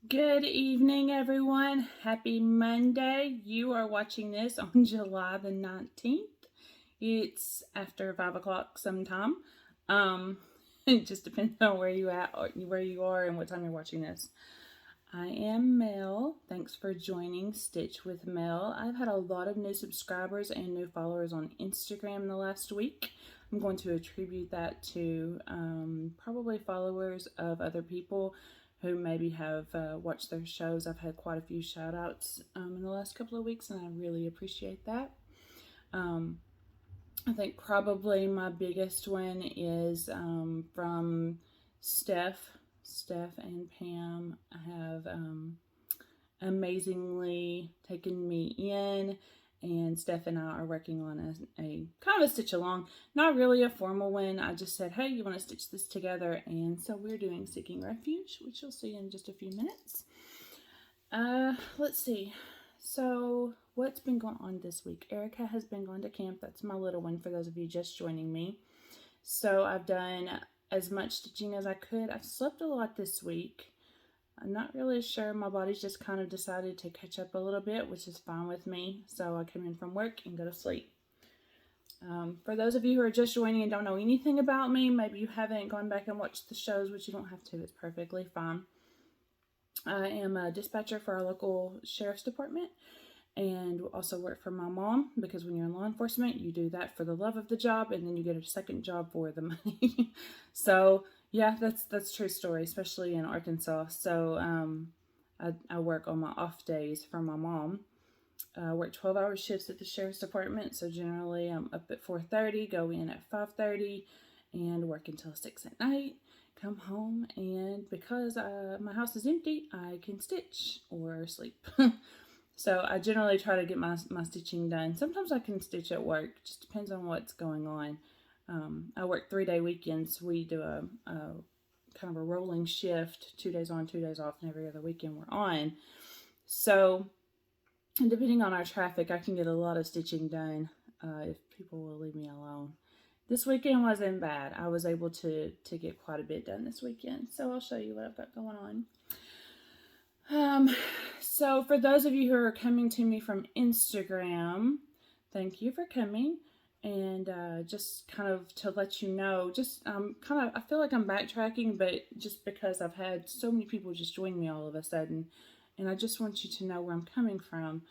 Good evening, everyone. Happy Monday. You are watching this on July the 19th. It's after 5 o'clock sometime. It just depends on where you at, or where you are, and what time you're watching this. I am Mel. Thanks for joining Stitch with Mel. I've had a lot of new subscribers and new followers on Instagram the last week. I'm going to attribute that to probably followers of other people who maybe have watched their shows. I've had quite a few shout outs in the last couple of weeks, and I really appreciate that. I think probably my biggest one is from Steph. Steph and Pam have amazingly taken me in, and Steph and I are working on a kind of a stitch along, not really a formal one. I just said, hey, you want to stitch this together? And so we're doing Seeking Refuge, which you'll see in just a few minutes. Let's see. So what's been going on this week? Erica has been going to camp. That's my little one for those of you just joining me. So I've done as much stitching as I could. I've slept a lot this week. I'm not really sure. My body's just kind of decided to catch up a little bit, which is fine with me. So I come in from work and go to sleep. For those of you who are just joining and don't know anything about me, maybe you haven't gone back and watched the shows, which you don't have to. It's perfectly fine. I am a dispatcher for our local sheriff's department, and also work for my mom, because when you're in law enforcement, you do that for the love of the job, and then you get a second job for the money. So yeah, that's true story, especially in Arkansas. So I work on my off days for my mom. I work 12-hour shifts at the sheriff's department, so generally I'm up at 4:30, go in at 5:30, and work until 6 at night. Come home, and because my house is empty, I can stitch or sleep. So I generally try to get my stitching done. Sometimes I can stitch at work, just depends on what's going on. I work 3-day weekends. We do a kind of a rolling shift, 2 days on, 2 days off, and every other weekend we're on. So depending on our traffic, I can get a lot of stitching done if people will leave me alone. This weekend wasn't bad. I was able to get quite a bit done this weekend. So I'll show you what I've got going on. So for those of you who are coming to me from Instagram, thank you for coming. And just kind of to let you know, just I feel like I'm backtracking, but just because I've had so many people just join me all of a sudden, and I just want you to know where I'm coming from.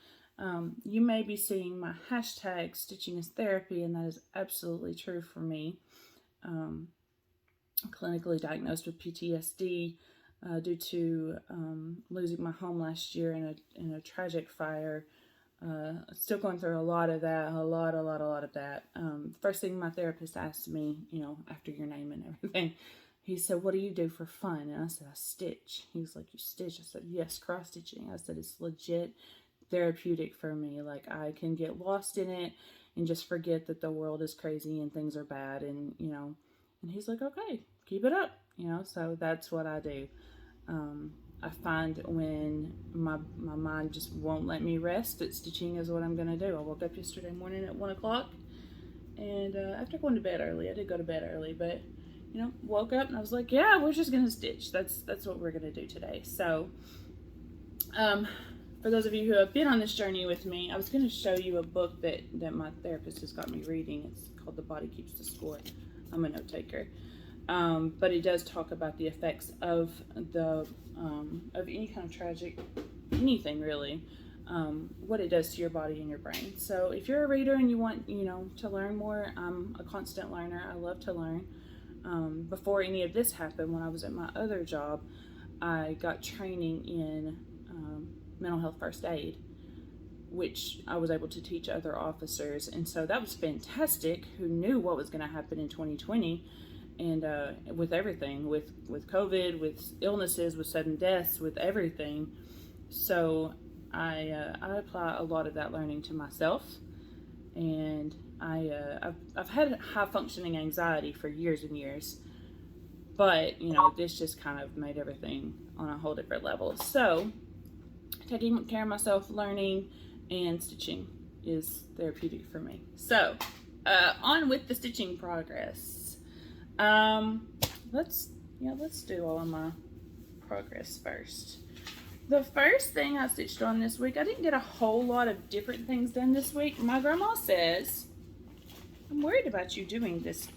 You may be seeing my hashtag Stitching is Therapy, and that is absolutely true for me. Clinically diagnosed with PTSD due to losing my home last year in a tragic fire. Still going through a lot of that, a lot of that. First thing my therapist asked me, after your name and everything, he said, what do you do for fun? And I said, I stitch. He was like, you stitch? I said, yes, cross stitching. I said, it's legit therapeutic for me. Like, I can get lost in it and just forget that the world is crazy and things are bad, and and he's like, okay, keep it up, so that's what I do. I find when my mind just won't let me rest, that stitching is what I'm going to do. I woke up yesterday morning at 1 o'clock, and after going to bed early, I did go to bed early, but woke up and I was like, yeah, we're just going to stitch. That's what we're going to do today. So for those of you who have been on this journey with me, I was going to show you a book that my therapist has got me reading. It's called The Body Keeps the Score. I'm a note taker. But it does talk about the effects of any kind of tragic, anything really, what it does to your body and your brain. So if you're a reader and you want, to learn more, I'm a constant learner. I love to learn. Before any of this happened, when I was at my other job, I got training in mental health first aid, which I was able to teach other officers. And so that was fantastic. Who knew what was going to happen in 2020? And with everything, with COVID, with illnesses, with sudden deaths, with everything. So I apply a lot of that learning to myself. And I've had high functioning anxiety for years and years. But, this just kind of made everything on a whole different level. So taking care of myself, learning, and stitching is therapeutic for me. So on with the stitching progress. Let's do all of my progress first. The first thing I stitched on this week, I didn't get a whole lot of different things done this week. My grandma says, I'm worried about you doing this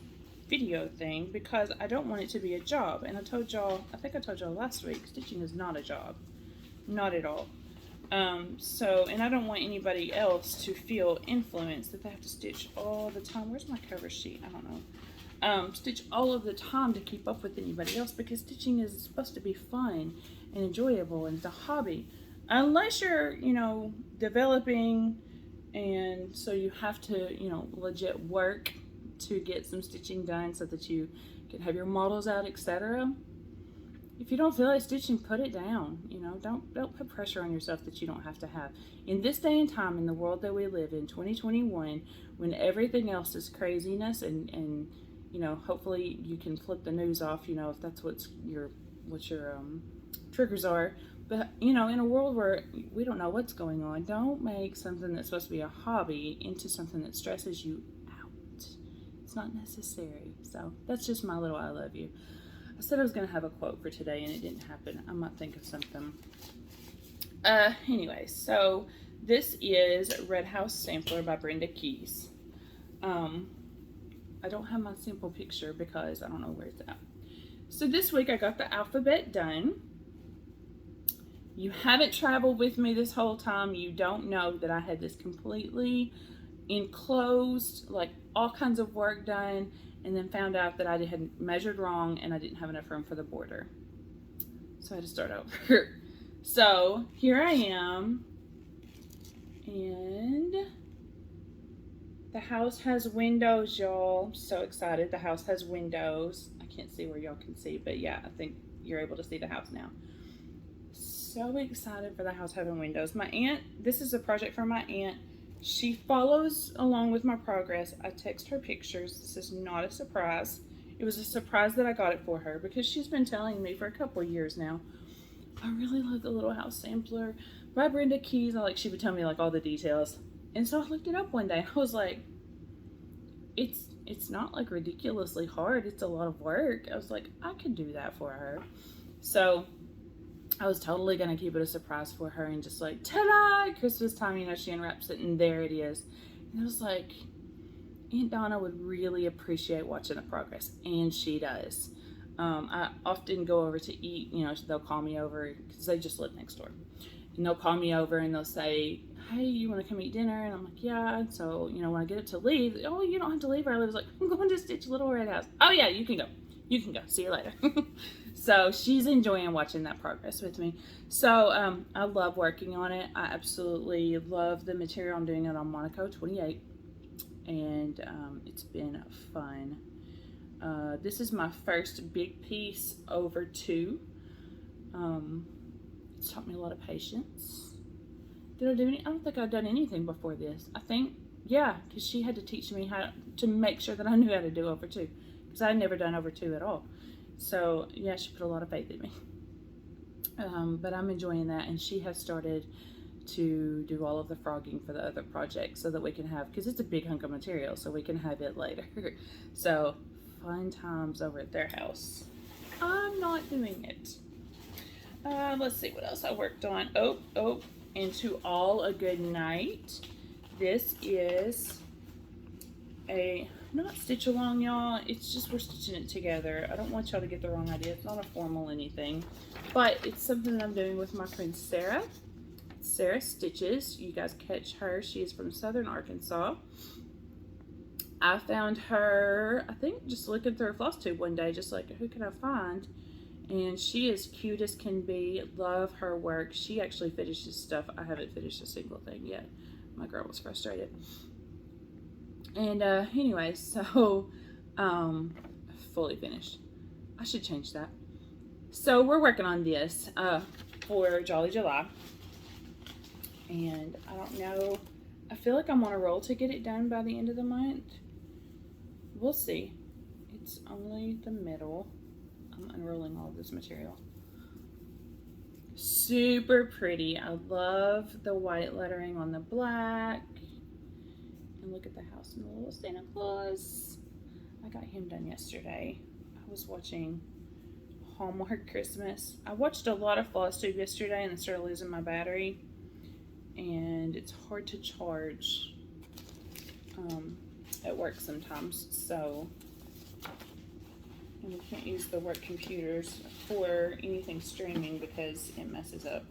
video thing because I don't want it to be a job. And I told y'all, I think I told y'all last week, stitching is not a job. Not at all. And I don't want anybody else to feel influenced that they have to stitch all the time. Where's my cover sheet? I don't know. Stitch all of the time to keep up with anybody else, because stitching is supposed to be fun and enjoyable and it's a hobby. Unless you're, you know, developing, and so you have to, you know, legit work to get some stitching done so that you can have your models out, etc. If you don't feel like stitching, put it down. You know, don't put pressure on yourself that you don't have to have. In this day and time, in the world that we live in, 2021, when everything else is craziness, and you know, hopefully you can flip the news off, you know, if that's what your triggers are. But you know, in a world where we don't know what's going on, don't make something that's supposed to be a hobby into something that stresses you out. It's not necessary. So that's just my little I love you. I said I was going to have a quote for today and it didn't happen. I might think of something. Anyway, so this is Red House Sampler by Brenda Keyes. I don't have my sample picture because I don't know where it's at. So this week I got the alphabet done. You haven't traveled with me this whole time. You don't know that I had this completely enclosed, like all kinds of work done, and then found out that I had measured wrong and I didn't have enough room for the border. So I had to start over. So here I am, and the house has windows, y'all. So excited. The house has windows. I can't see where y'all can see, but yeah, I think you're able to see the house now. So excited for the house having windows. My aunt, this is a project for my aunt. She follows along with my progress. I text her pictures. This is not a surprise. It was a surprise that I got it for her because she's been telling me for a couple of years now, I really love the Little House Sampler by Brenda Keyes. She would tell me like all the details. And so I looked it up one day. I was like, it's not like ridiculously hard. It's a lot of work. I was like, I could do that for her. So I was totally going to keep it a surprise for her and just like, ta-da, Christmas time, you know, she unwraps it and there it is. And I was like, Aunt Donna would really appreciate watching the progress, and she does. I often go over to eat, you know, they'll call me over because they just live next door. And they'll call me over and they'll say, hey, you want to come eat dinner? And I'm like, yeah. And so, you know, when I get it to leave, oh, you don't have to leave early. I was like, I'm going to stitch Little Red House. Oh yeah, you can go. You can go. See you later. So she's enjoying watching that progress with me. So I love working on it. I absolutely love the material. I'm doing it on Monaco 28. And it's been fun. This is my first big piece over 2. It's taught me a lot of patience. Did I do any? I don't think I've done anything before this. I think, yeah, because she had to teach me how to make sure that I knew how to do over 2. Because I had never done over 2 at all. So yeah, she put a lot of faith in me. But I'm enjoying that, and she has started to do all of the frogging for the other projects so that we can have, because it's a big hunk of material, so we can have it later. So fun times over at their house. I'm not doing it. Let's see what else I worked on. Oh, and To All a Good Night. This is a not stitch along, y'all. It's just we're stitching it together. I don't want y'all to get the wrong idea. It's not a formal anything, but it's something that I'm doing with my friend Sarah. Sarah Stitches. You guys catch her. She is from Southern Arkansas. I found her, I think, just looking through a Flosstube one day, just like, who can I find? And she is cute as can be. Love her work. She actually finishes stuff. I haven't finished a single thing yet. My girl was frustrated. And anyway, so fully finished. I should change that. So we're working on this for Jolly July. And I don't know, I feel like I'm on a roll to get it done by the end of the month. We'll see. It's only the middle. I'm unrolling all of this material. Super pretty. I love the white lettering on the black. And look at the house and the little Santa Claus. I got him done yesterday. I was watching Hallmark Christmas. I watched a lot of Flosstube yesterday and I started losing my battery. And it's hard to charge at work sometimes. So, and we can't use the work computers for anything streaming because it messes up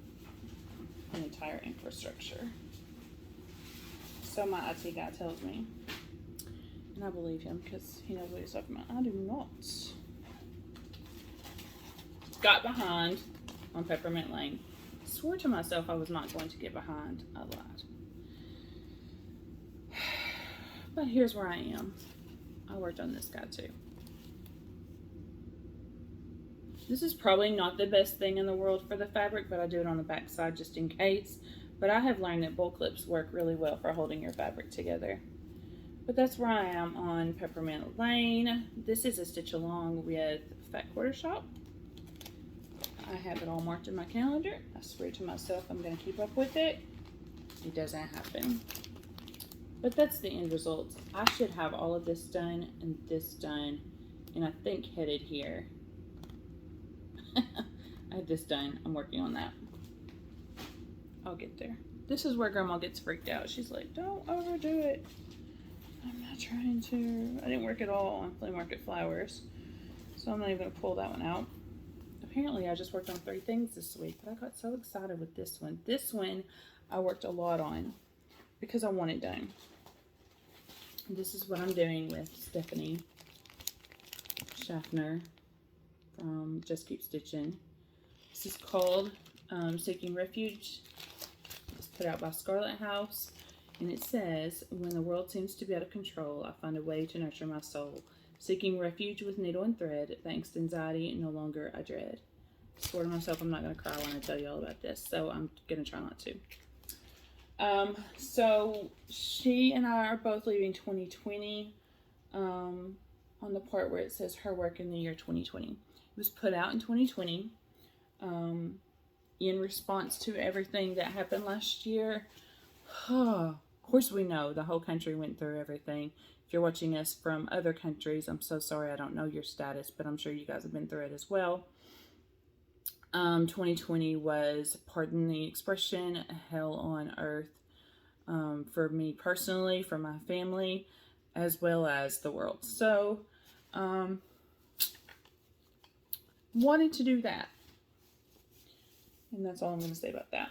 the entire infrastructure. So my IT guy tells me. And I believe him because he knows what he's talking about. I do not. Got behind on Peppermint Lane. Swore to myself I was not going to get behind. I lied. But here's where I am. I worked on this guy too. This is probably not the best thing in the world for the fabric, but I do it on the back side just in case. But I have learned that bowl clips work really well for holding your fabric together. But that's where I am on Peppermint Lane. This is a stitch along with Fat Quarter Shop. I have it all marked in my calendar. I swear to myself I'm going to keep up with it. It doesn't happen. But that's the end result. I should have all of this done and this done. And I think headed here. I have this done. I'm working on that. I'll get there. This is where Grandma gets freaked out. She's like, don't overdo it. I'm not trying to. I didn't work at all on Flea Market Flowers. So I'm not even going to pull that one out. Apparently I just worked on 3 things this week, but I got so excited with this one. This one I worked a lot on because I want it done. This is what I'm doing with Stephanie Schaffner from Just Keep Stitching. This is called Seeking Refuge. It's put out by Scarlet House. And it says, when the world seems to be out of control, I find a way to nurture my soul. Seeking refuge with needle and thread, thanks to anxiety, no longer I dread. I swore to myself I'm not going to cry when I tell you all about this, so I'm going to try not to. So she and I are both leaving 2020 on the part where it says her work in the year 2020. It was put out in 2020 in response to everything that happened last year. Of course we know the whole country went through everything. If you're watching us from other countries, I'm so sorry I don't know your status, but I'm sure you guys have been through it as well. 2020 was, pardon the expression, hell on earth for me personally, for my family, as well as the world. So, wanted to do that. And that's all I'm going to say about that.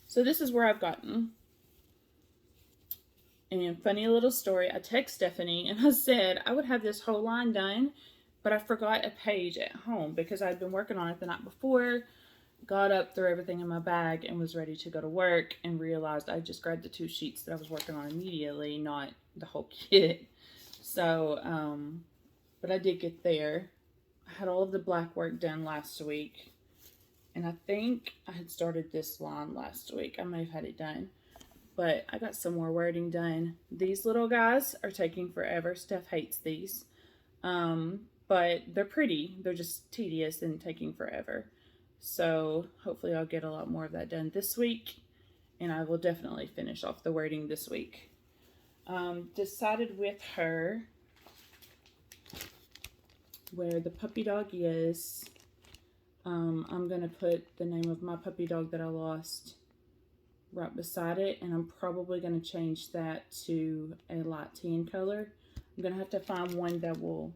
So this is where I've gotten. And funny little story, I text Stephanie and I said I would have this whole line done, but I forgot a page at home because I'd been working on it the night before, got up, threw everything in my bag, and was ready to go to work, and realized I just grabbed the 2 sheets that I was working on immediately, not the whole kit. So, but I did get there. I had all of the black work done last week, and I think I had started this line last week. I may have had it done, but I got some more wording done. These little guys are taking forever. Steph hates these. But they're pretty. They're just tedious and taking forever. So hopefully I'll get a lot more of that done this week. And I will definitely finish off the wording this week. Decided with her where the puppy dog is. I'm going to put the name of my puppy dog that I lost right beside it. And I'm probably going to change that to a light tan color. I'm going to have to find one that will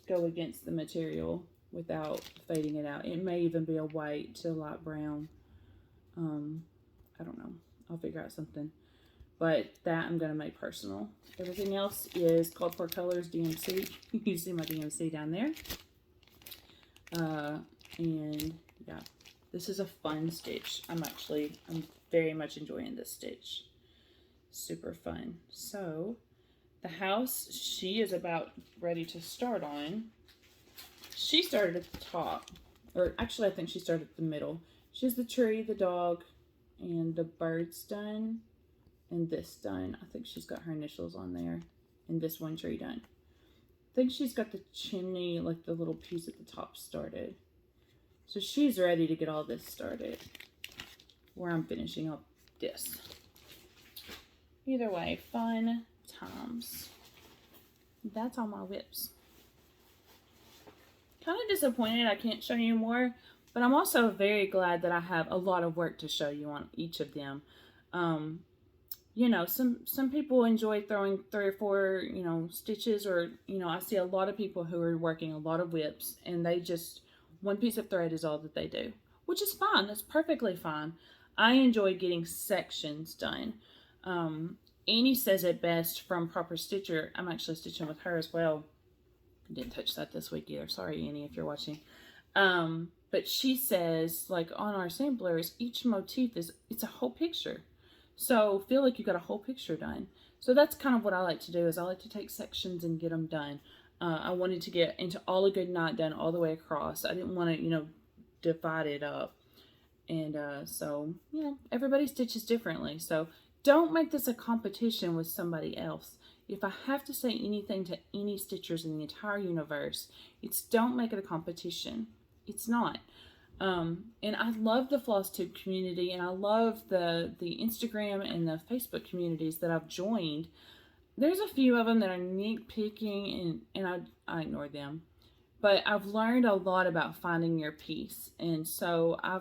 go against the material without fading it out. It may even be a white to light brown. I don't know. I'll figure out something. But that I'm going to make personal. Everything else is Called For Colors DMC. You see my DMC down there. And yeah, this is a fun stitch. I'm very much enjoying this stitch. Super fun. So the house she is about ready to start on. She started at the top, or actually I think she started at the middle. She has the tree, the dog, and the birds done, and this done. I think she's got her initials on there, and this one tree done. I think she's got the chimney, like the little piece at the top started. So she's ready to get all this started, where I'm finishing up this. Either way, fun times. That's all my whips. kind of disappointed I can't show you more, but I'm also very glad that I have a lot of work to show you on each of them. Um, you know, some people enjoy throwing 3 or 4, stitches, or, I see a lot of people who are working a lot of whips, and they just, one piece of thread is all that they do, which is fine. That's perfectly fine. I enjoy getting sections done. Annie says it best from Proper Stitcher. I'm actually stitching with her as well. Didn't touch that this week either. Sorry, Annie, if you're watching. But she says, like, on our samplers, each motif it's a whole picture. So feel like you got a whole picture done. So that's kind of what I like to do, is I like to take sections and get them done. I wanted to get into all a good knot done all the way across. I didn't want to, divide it up. And so, everybody stitches differently. So don't make this a competition with somebody else. If I have to say anything to any stitchers in the entire universe, it's don't make it a competition. It's not. And I love the Flosstube community, and I love the Instagram and the Facebook communities that I've joined. There's a few of them that are nitpicking, and I ignore them. But I've learned a lot about finding your piece, and so I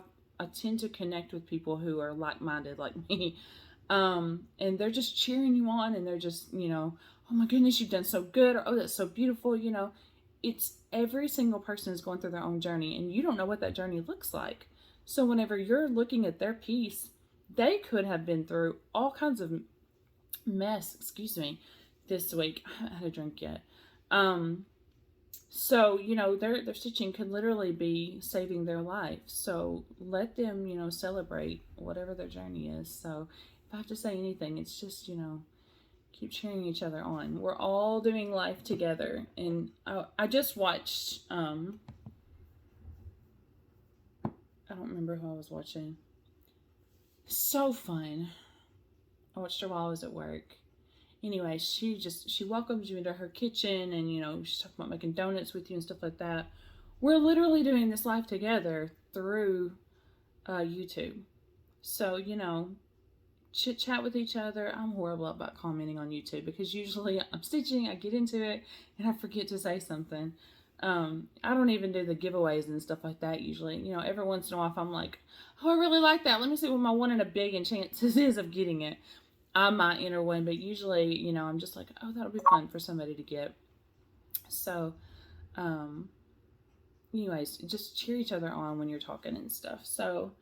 tend to connect with people who are like-minded like me. And they're just cheering you on, and they're just, oh my goodness, you've done so good, or oh, that's so beautiful, It's every single person is going through their own journey, and you don't know what that journey looks like. So whenever you're looking at their piece, they could have been through all kinds of mess, this week. I haven't had a drink yet. So, their stitching could literally be saving their life. So let them, celebrate whatever their journey is. So if I have to say anything, it's just, keep cheering each other on. We're all doing life together. And I just watched, I don't remember who I was watching. So fun. I watched her while I was at work. Anyway, she welcomes you into her kitchen, and, she's talking about making donuts with you and stuff like that. We're literally doing this life together through YouTube. So, chit chat with each other. I'm horrible about commenting on YouTube because usually I'm stitching, I get into it, and I forget to say something. I don't even do the giveaways and stuff like that usually. Every once in a while, if I'm like, oh, I really like that, let me see what my 1 in a billion chances is of getting it. I might enter one, but usually, I'm just like, oh, that'll be fun for somebody to get. So, anyways, just cheer each other on when you're talking and stuff. So,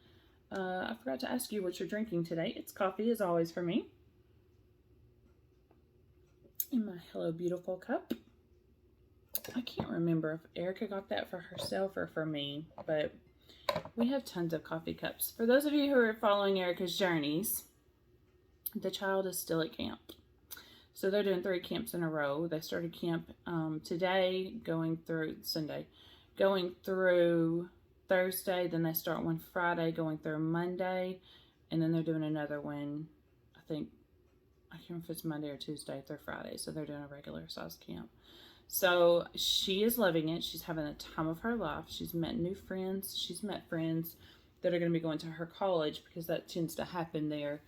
I forgot to ask you what you're drinking today. It's coffee, as always, for me. In my Hello Beautiful cup. I can't remember if Erica got that for herself or for me, but we have tons of coffee cups. For those of you who are following Erica's journeys, the child is still at camp. So they're doing 3 camps in a row. They started camp today, going through Sunday, going through Thursday. Then they start one Friday, going through Monday. And then they're doing another one, I can't remember if it's Monday or Tuesday through Friday. So they're doing a regular size camp. So she is loving it. She's having the time of her life. She's met new friends. She's met friends that are going to be going to her college, because that tends to happen there.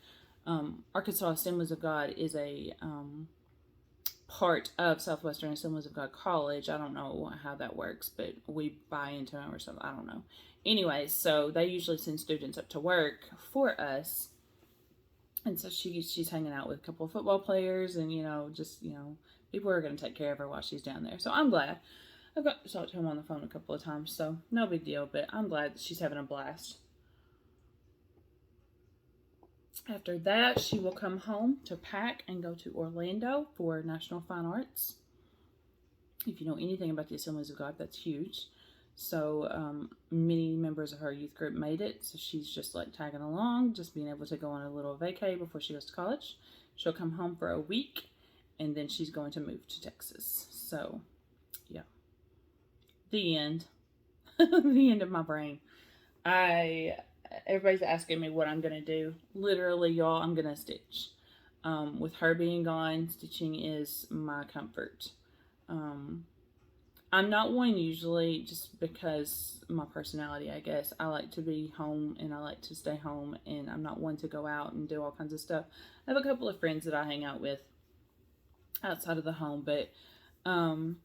Arkansas Assemblies of God is a part of Southwestern Assemblies of God College. I don't know how that works, but we buy into them or something. I don't know. Anyways, so they usually send students up to work for us. And so she's hanging out with a couple of football players, and, people are going to take care of her while she's down there. So I'm glad. I've got to talk to him on the phone a couple of times, so no big deal, but I'm glad that she's having a blast. After that, she will come home to pack and go to Orlando for National Fine Arts. If you know anything about the Assemblies of God, that's huge. So many members of her youth group made it. So she's just like tagging along, just being able to go on a little vacay before she goes to college. She'll come home for a week, and then she's going to move to Texas. So, yeah. The end. The end of my brain. Everybody's asking me what I'm going to do. Literally, y'all, I'm going to stitch. With her being gone, stitching is my comfort. I'm not one usually, just because my personality, I guess. I like to be home, and I like to stay home, and I'm not one to go out and do all kinds of stuff. I have a couple of friends that I hang out with outside of the home, but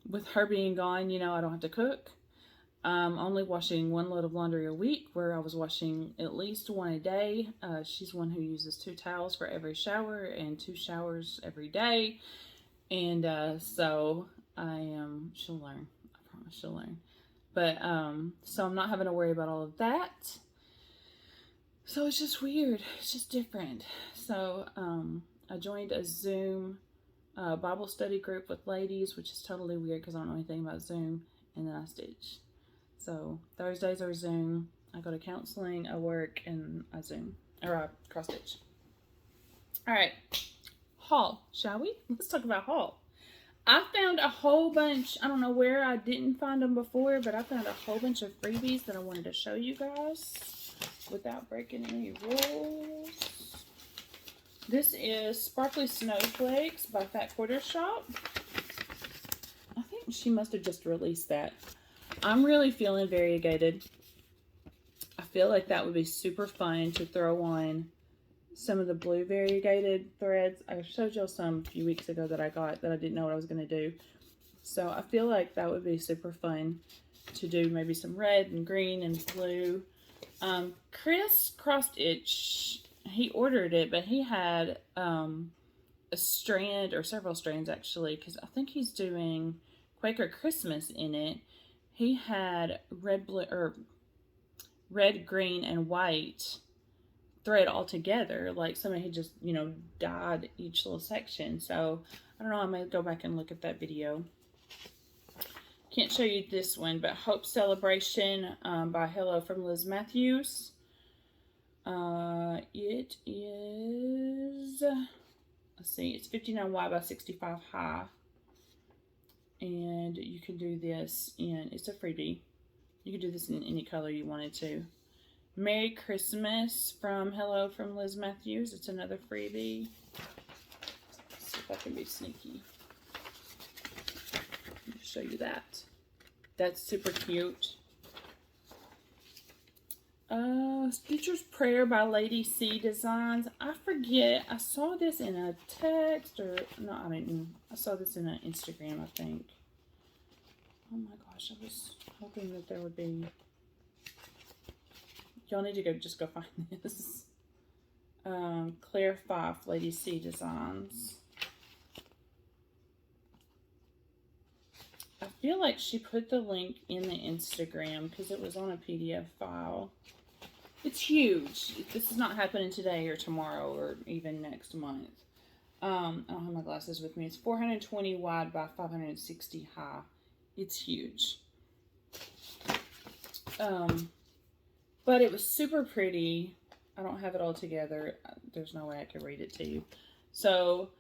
with her being gone, I don't have to cook. Only washing one load of laundry a week, where I was washing at least one a day. She's one who uses 2 towels for every shower and 2 showers every day. And so she'll learn. I promise she'll learn. But so I'm not having to worry about all of that. So it's just weird. It's just different. So I joined a Zoom Bible study group with ladies, which is totally weird because I don't know anything about Zoom. And then I stitch. So Thursdays are Zoom. I go to counseling, I work, and I Zoom. Or I cross stitch. Alright. Haul, shall we? Let's talk about haul. I found a whole bunch. I don't know where I didn't find them before, but I found a whole bunch of freebies that I wanted to show you guys without breaking any rules. This is Sparkly Snowflakes by Fat Quarter Shop. I think she must have just released that. I'm really feeling variegated. I feel like that would be super fun to throw on some of the blue variegated threads. I showed y'all some a few weeks ago that I got that I didn't know what I was going to do. So I feel like that would be super fun to do maybe some red and green and blue. Chris Cross Stitch, he ordered it, but he had a strand, or several strands actually, because I think he's doing Quaker Christmas in it. He had red, green, and white thread all together. Like somebody had just, dyed each little section. So, I don't know, I may go back and look at that video. Can't show you this one, but Hope Celebration by Hello from Liz Matthews. It is, let's see, it's 59 wide by 65 high. And you can do this in, it's a freebie. You can do this in any color you wanted to. Merry Christmas from Hello from Liz Matthews. It's another freebie. Let's see if I can be sneaky. Let me show you that. That's super cute. Future's Prayer by Lady C Designs. I forget. I saw this in a text, or no, I didn't. I saw this in an Instagram, I think. Oh my gosh, I was hoping that there would be. Y'all need to just go find this. Claire Fife, Lady C Designs. I feel like she put the link in the Instagram because it was on a PDF file. It's huge. This is not happening today or tomorrow or even next month. I don't have my glasses with me. It's 420 wide by 560 high. It's huge. But it was super pretty. I don't have it all together. There's no way I could read it to you. So,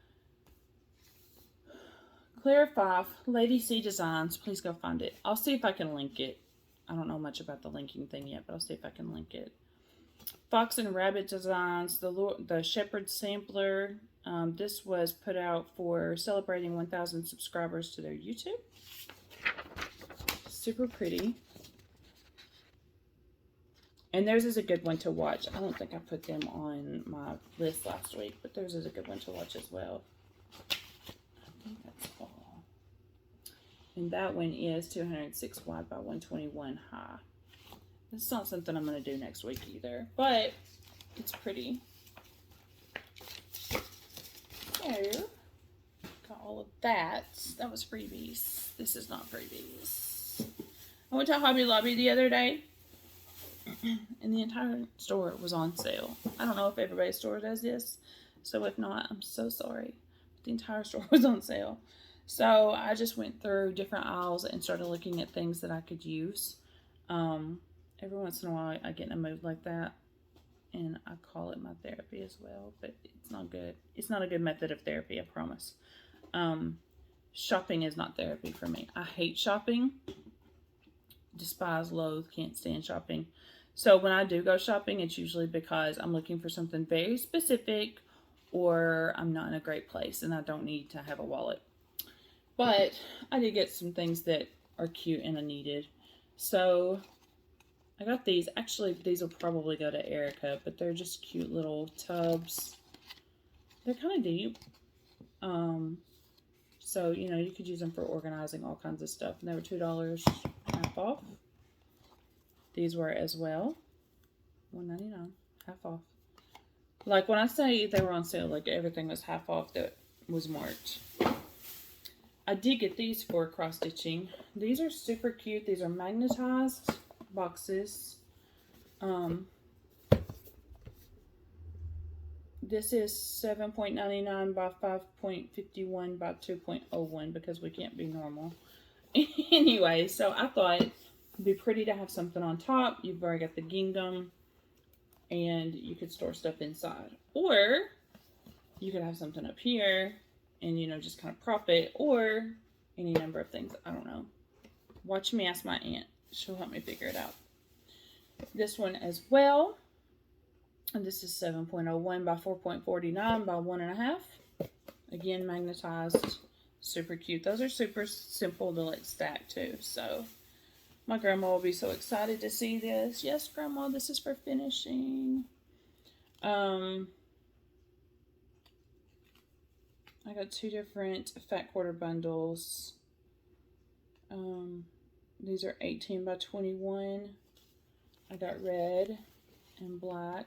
Claire Fife, Lady C Designs. Please go find it. I'll see if I can link it. I don't know much about the linking thing yet, but I'll see if I can link it. Fox and Rabbit Designs, the Shepherd Sampler. This was put out for celebrating 1,000 subscribers to their YouTube. Super pretty. And theirs is a good one to watch. I don't think I put them on my list last week, but theirs is a good one to watch as well. I think that's all. And that one is 206 wide by 121 high. It's not something I'm going to do next week either, but it's pretty. So, got all of that. That was freebies. This is not freebies. I went to Hobby Lobby the other day, and the entire store was on sale. I don't know if everybody's store does this, so if not, I'm so sorry. The entire store was on sale. So I just went through different aisles and started looking at things that I could use. Every once in a while I get in a mood like that, and I call it my therapy as well, but it's not good. It's not a good method of therapy, I promise. Shopping is not therapy for me. I hate shopping. Despise, loathe, can't stand shopping. So when I do go shopping, it's usually because I'm looking for something very specific, or I'm not in a great place and I don't need to have a wallet. But I did get some things that are cute and I needed. So I got these. Actually, these will probably go to Erica, but they're just cute little tubs. They're kind of deep. So, you could use them for organizing all kinds of stuff. And they were $2 half off. These were as well. $1.99, half off. Like when I say they were on sale, like everything was half off that was marked. I did get these for cross stitching. These are super cute. These are magnetized boxes. This is 7.99 by 5.51 by 2.01 because we can't be normal. Anyway, so I thought it'd be pretty to have something on top. You've already got the gingham, and you could store stuff inside. Or you could have something up here and, you know, just kind of prop it, or any number of things. I don't know. Watch me ask my aunt. She'll help me figure it out. This one as well. And this is 7.01 by 4.49 by 1.5. Again, magnetized. Super cute. Those are super simple to like stack too. So my grandma will be so excited to see this. Yes, Grandma, this is for finishing. I got 2 different fat quarter bundles. These are 18 by 21. I got red and black.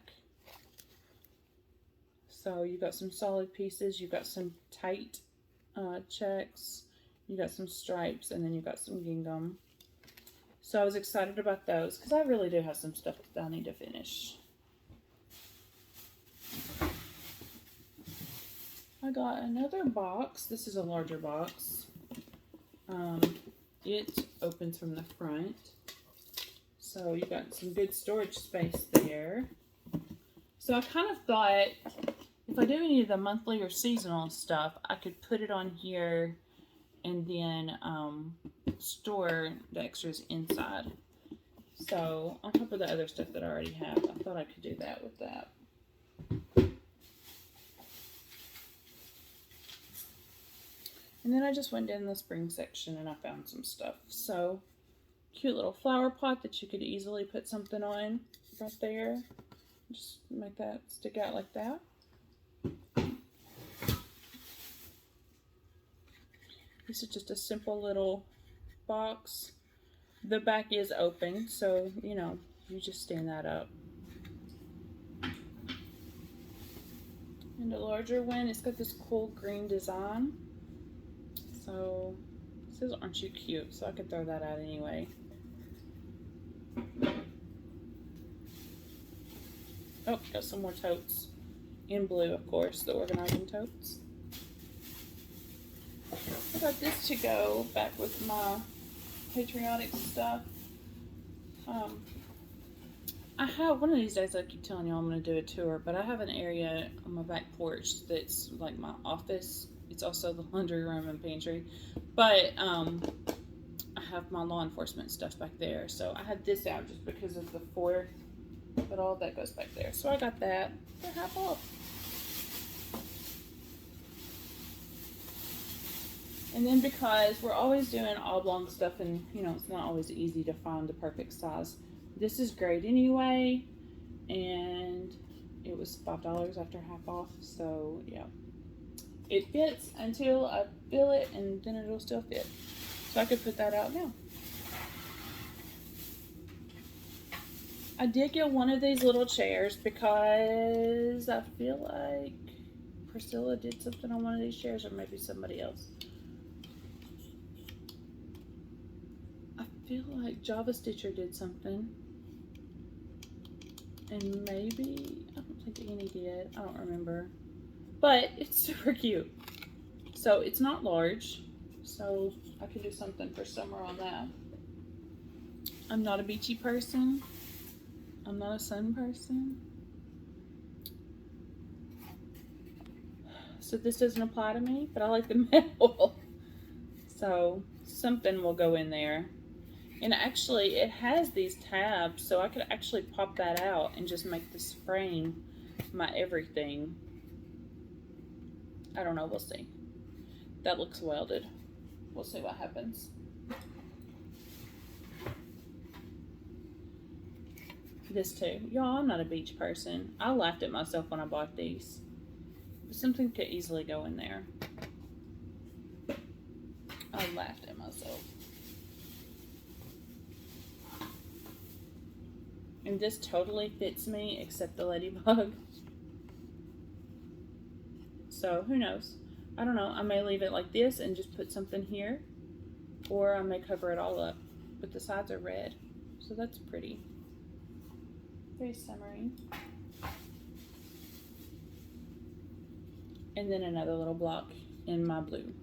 So you got some solid pieces, you got some tight checks, you got some stripes, and then you got some gingham. So I was excited about those because I really do have some stuff that I need to finish. I got another box. This is a larger box. It opens from the front. So you got some good storage space there. So I kind of thought if I do any of the monthly or seasonal stuff, I could put it on here and then store the extras inside. So on top of the other stuff that I already have, I thought I could do that with that. And then I just went in the spring section and I found some stuff. So cute little flower pot that you could easily put something on right there. Just make that stick out like that. This is just a simple little box. The back is open, so, you know, you just stand that up. And a larger one, it's got this cool green design. So, it says, aren't you cute? So I could throw that out anyway. Oh, got some more totes. In blue, of course, the organizing totes. I got this to go back with my patriotic stuff. I have, one of these days I keep telling y'all I'm going to do a tour, but I have an area on my back porch that's like my office. It's also the laundry room and pantry. But I have my law enforcement stuff back there. So I had this out just because of the 4th. But all of that goes back there. So I got that for half off. And then because we're always doing oblong stuff and, you know, it's not always easy to find the perfect size. This is great anyway. And it was $5 after half off. So, yeah. It fits until I fill it and then it'll still fit. So I could put that out now. I did get one of these little chairs because I feel like Priscilla did something on one of these chairs, or maybe somebody else. I feel like Java Stitcher did something. And maybe, I don't think Annie did. I don't remember. But it's super cute. So it's not large. So I could do something for summer on that. I'm not a beachy person. I'm not a sun person. So this doesn't apply to me, but I like the metal. So something will go in there. And actually it has these tabs, so I could actually pop that out and just make this frame my everything. I don't know, we'll see. That looks welded. We'll see what happens. This too. Y'all, I'm not a beach person. I laughed at myself when I bought these. Something could easily go in there. I laughed at myself. And this totally fits me except the ladybug. So who knows? I don't know. I may leave it like this and just put something here. Or I may cover it all up. But the sides are red. So that's pretty. Very summery. And then another little block in my blue.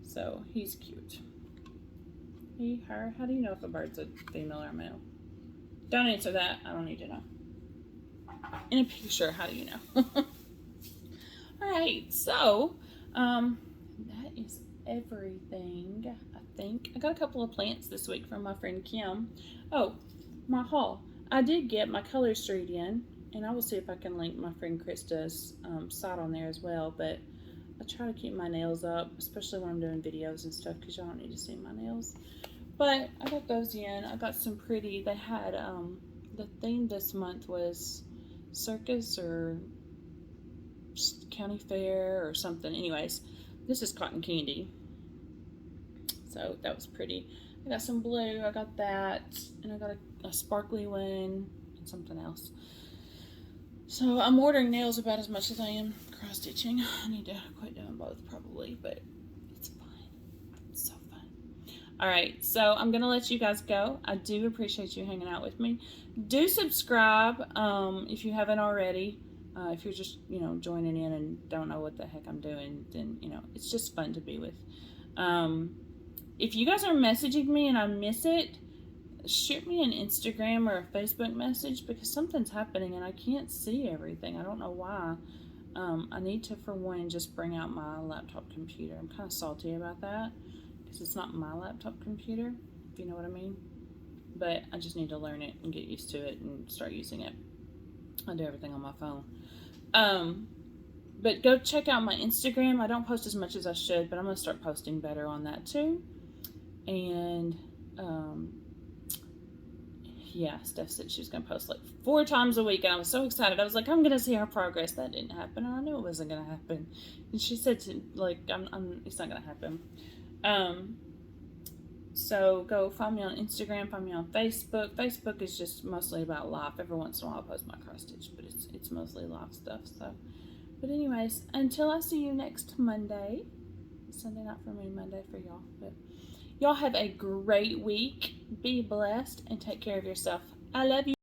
So he's cute. He, her. How do you know if a bird's a female or a male? Don't answer that. I don't need to know. In a picture, how do you know? Alright, so that is everything, I think. I got a couple of plants this week from my friend Kim. Oh, my haul. I did get my color street in, and I will see if I can link my friend Krista's site on there as well, but I try to keep my nails up, especially when I'm doing videos and stuff, because y'all don't need to see my nails. But I got those in. I got some pretty, they had, the theme this month was circus or county fair or something. Anyways, this is cotton candy. So that was pretty. I got some blue, I got that, and I got a sparkly one and something else. So I'm ordering nails about as much as I am cross stitching. I need to quit doing both probably, but it's fun. It's so fun. Alright, so I'm gonna let you guys go. I do appreciate you hanging out with me. Do subscribe if you haven't already. If you're just, you know, joining in and don't know what the heck I'm doing, then, you know, it's just fun to be with. If you guys are messaging me and I miss it, shoot me an Instagram or a Facebook message, because something's happening and I can't see everything. I don't know why. I need to, for one, just bring out my laptop computer. I'm kind of salty about that, because it's not my laptop computer, if you know what I mean. But I just need to learn it and get used to it and start using it. I do everything on my phone. But go check out my Instagram. I don't post as much as I should, but I'm going to start posting better on that too. And, yeah, Steph said she was going to post like 4 times a week, and I was so excited. I was like, I'm going to see our progress. That didn't happen, and I knew it wasn't going to happen. And she said, like, it's not going to happen. So go find me on Instagram, find me on Facebook. Facebook is just mostly about life. Every once in a while I post my cross stitch, but it's mostly life stuff. So, but anyways, until I see you next Monday, Sunday not for me, Monday for y'all. But y'all have a great week. Be blessed and take care of yourself. I love you.